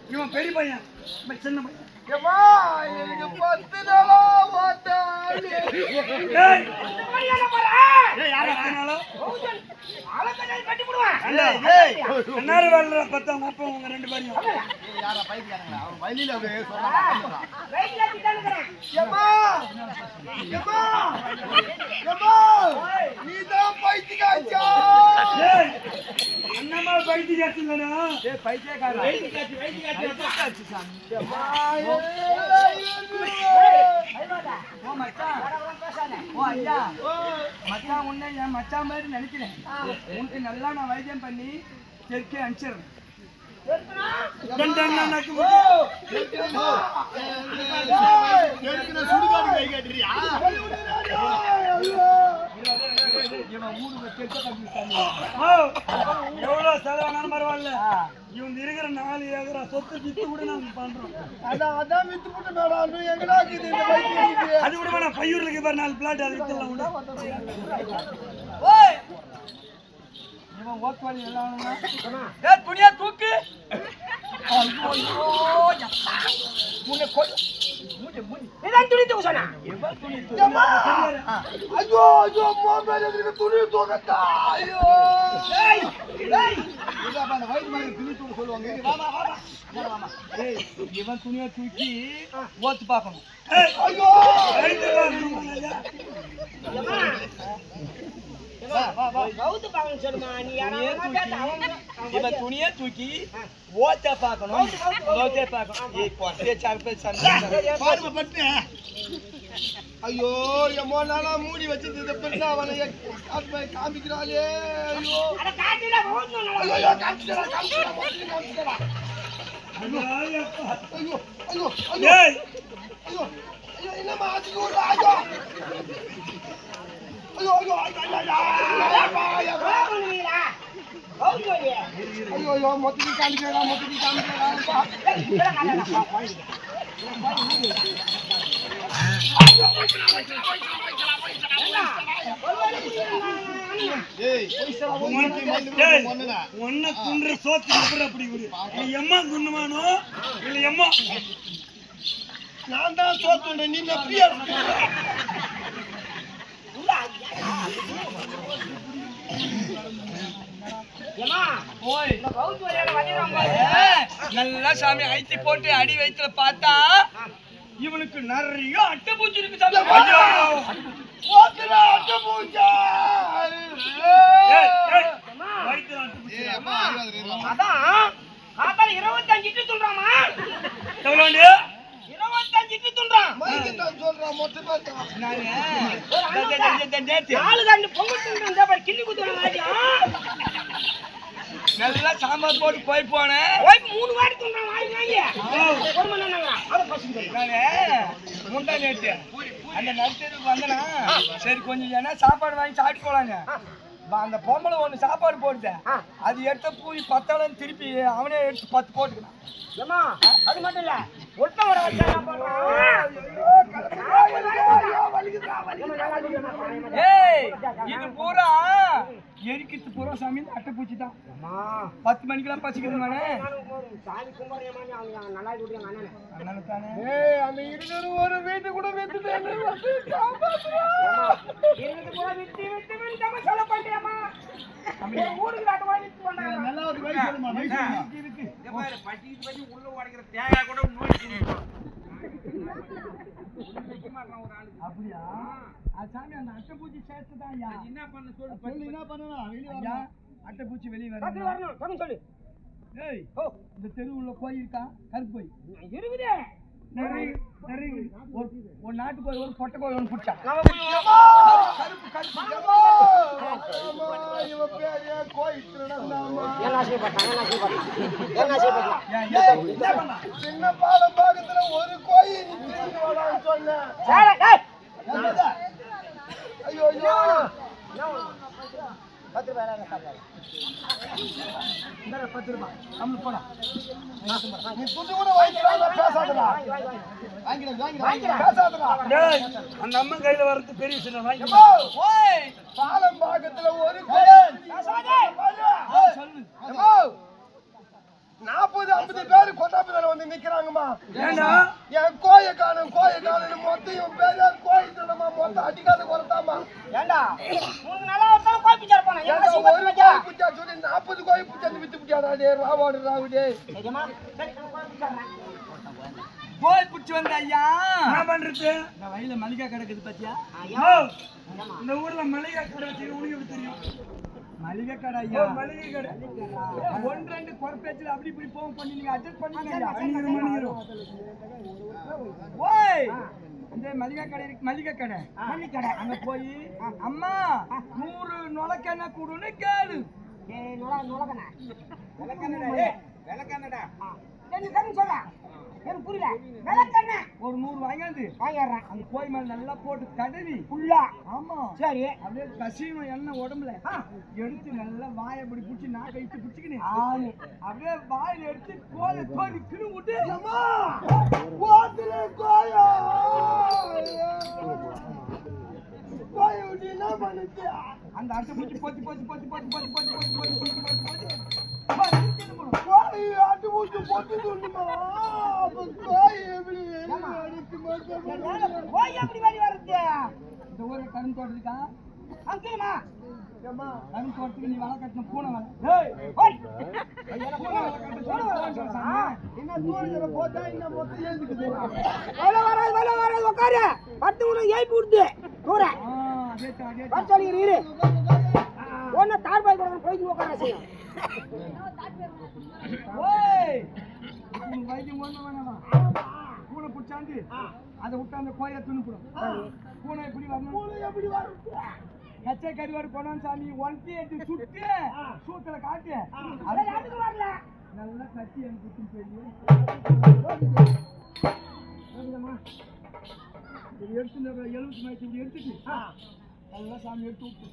இவன் பெரிய பையன் சின்ன பையன் எனக்கு 10 நாளா ரெண்டு பேரும் நீதான் பைத்தியக்காரா அண்ணமா பைத்தியக்காரா மச்சான் உன்னை என் மச்சான் மாதிரி நினைக்கிறேன். உனக்கு நல்லா நான் வைத்தியம் பண்ணி செருக்கி அனுப்பிச்சிடுறேன். எவ்வளவு செலவானாலும் பரவாயில்ல, இவங்க இருக்கிற 4 ஏக்கரா சொத்து வித்து கூட நாங்க பண்றோம். அதான் வித்து போட்டு மேடம் எங்கடா அது கூட வேணா பையூர்ல இருக்கு பாரு 4 பிளாட் அது வித்துலாம் கூட. இவன் ஓட்டுவாளி எல்லாம் துணியா தூக்கு. துணி தூக்க சொன்னா துணி தூக்கத்தா இவன் துணியா தூக்கி ஓத்து பார்க்கணும். இவன் துணியை தூக்கி ஓத்த பார்க்கணும். ஐயோ எம்மோ நானா மூடி வச்சிருந்த பெருசா அவனை காமிக்கிறாளே. ஐயோ என்னமா ஐயோ மொத்தடி காமிக்கிறா ஒன்ன குன்ற சோத்து அப்படி எம்மா குண்ணுமானோ இல்ல எம்மா நான் தான் சோத்துண்டேன். நீ எப்படியா நல்லா சாமி ஐத்தி போட்டு அடி வயிற்றுல பார்த்தா இவனுக்கு நிறைய அட்டை பூச்சி இருக்கு சாமி. அதான் 25 இட்டு சொல்றாமா? 25 இட்டு சொல்றான். சொல்றான் மொத்த நல்லா சாம்பார் போட்டு போய் போனேன். 3 வாட்டி சொல்றான். முண்டா நேற்று அந்த நர்சரிக்கு வந்தனா, சரி கொஞ்சம் ஏன்னா சாப்பாடு வாங்கி சாப்பிட்டு போலாங்க. அந்த பொம்பளை ஒண்ணு சாப்பாடு போடுது, அது எடுத்த பூரி 10 திருப்பி அவனே எடுத்து 10 போட்டுக்கிறான். அது மட்டும் இல்ல ஒட்ட வர இது பூரா எரிக்கிட்டு பூரா சாமி அட்டை பூச்சி தான். 10 மணிக்கெல்லாம் பசிக்குது நானே. அந்த இருக்கிற ஒரு வீட்டு கூட அப்படியா? சாமி அந்த அட்டை பூச்சி சேர்த்துதான் என்ன பண்ண சொல்லு. என்ன பண்ணணும்? அட்டைப்பூச்சி வெளியே டக்குனு வரணும். வரணும் டக்குனு சொல்லு ஏய் ஓ இந்த தெருவுள்ள கோயில் இருக்கா? கருப்பு கோயில். இருக்குதே ஒரு நாட்டு கோயில், ஒரு பொட்டை கோயில் ஒன்று பிடிச்சா. நம்ம கருப்பு கருப்பு சின்ன பாலம் பாக்கத்துல ஒரு கோயில் சொன்னேன். ஐயோ ஐயோ 10 ரூபாய் நம்ம போலாம். நீ துட்டு கூட வாங்கிடா பேசாதடா பேசாதடா. டேய், அந்த அம்மன் கையில வர்றது பெரிய விஷயம் வாங்கி ஓய் பாலம் பாக்கத்துல ஒரு கோயில் சொல்லு. 40-50 பேரு கொட்டாப்புதான வந்து நிக்கிறாங்கம்மா. ஏண்டா என் கோய காணும் மொத்தம் இவன் பேரு கோயில் சொல்லமா மொத்தம் அடிக்காத குறத்தாமா. ஏண்டா உனக்கு நல்லா ஒரு கோயில் பிச்சா இருப்பானே ஒரு கோயில் பிச்சா சொல்லி 40 கோயில் பிச்சா வித்து பிச்சாடா டே ராவாடு ராவுடே. கோயில் பிடிச்சி வந்த ஐயா. என்ன பண்றது? இந்த வயல மளிகை கிடக்குது பாத்தியா? இந்த ஊர்ல மளிகை கடை வச்சு உனக்கு தெரியும். மளிகை கடை ஐயா. மளிகை கடை 1-2 குறைப்பேச்சில் அப்படி இப்படி போகும் பண்ணி நீங்க அட்ஜஸ்ட் பண்ணுங்க. மணிக்கிறோம் ஓய் இந்த மளிகை கடை இருக்கு, மளிகை கடை அங்க போய் அம்மா 100 நுழக்கெண்ண கூடுன்னு கேளு. ஒரு 100 வாங்கியாந்து அந்த கோய் மேல நல்லா போட்டு தடவி ஃபுல்லா. ஆமா சரி அப்படியே கசிம எண்ணெய் உடம்புல எடுத்து நல்லா வாயை அப்படி பிடிச்சி நாக்கை இட்டு பிடிச்சிக்கினேன் அப்படியே வாயில எடுத்து கோலை தோண்டி கிணு விட்டு கோயா கோய விட்டு என்ன பண்ணுச்சு? அந்த அட்டை பிடிச்சி போச்சு போச்சு போச்சு போச்சு போச்சு போச்சு போச்சு போச்சு போச்சு போச்சு போச்சு கோய் ஆட்டு ஊட்டு போட்டு சொல்லுமா. கோய் எப்படி கோய் எப்படி வழி வருது? இந்த ஊரை கரும்பு தோட்டத்துக்கா அங்கேயுமா கரும்பு தோட்டத்துக்கு நீ வலை கட்டின பூனை என்ன தூரத்துல போட்டா என்ன மொத்தம் ஏந்துக்குது. வராது உட்காரு 10 உன ஏய்ப்பு விடுது தூர இரு ஒன்னு தார் பாய் கூட போய் உட்கார செய்யும். வைத்தியம் ஒண்ணு வேணாமா? பூனை பிடிச்சாந்து அதை விட்டு அந்த கோயிலை துணுப்படும். பூனை எப்படி வரணும்? கச்சை கருவாடு கொண்டாந்து சாமி ஒன்ட்டி எடுத்து சுட்டு சூத்துல காட்டு நல்லா கட்டி எனக்கு குத்தி போய் எடுத்து 70 மைக்கு இப்படி எடுத்துட்டு நல்லா சாமி எடுத்து விட்டு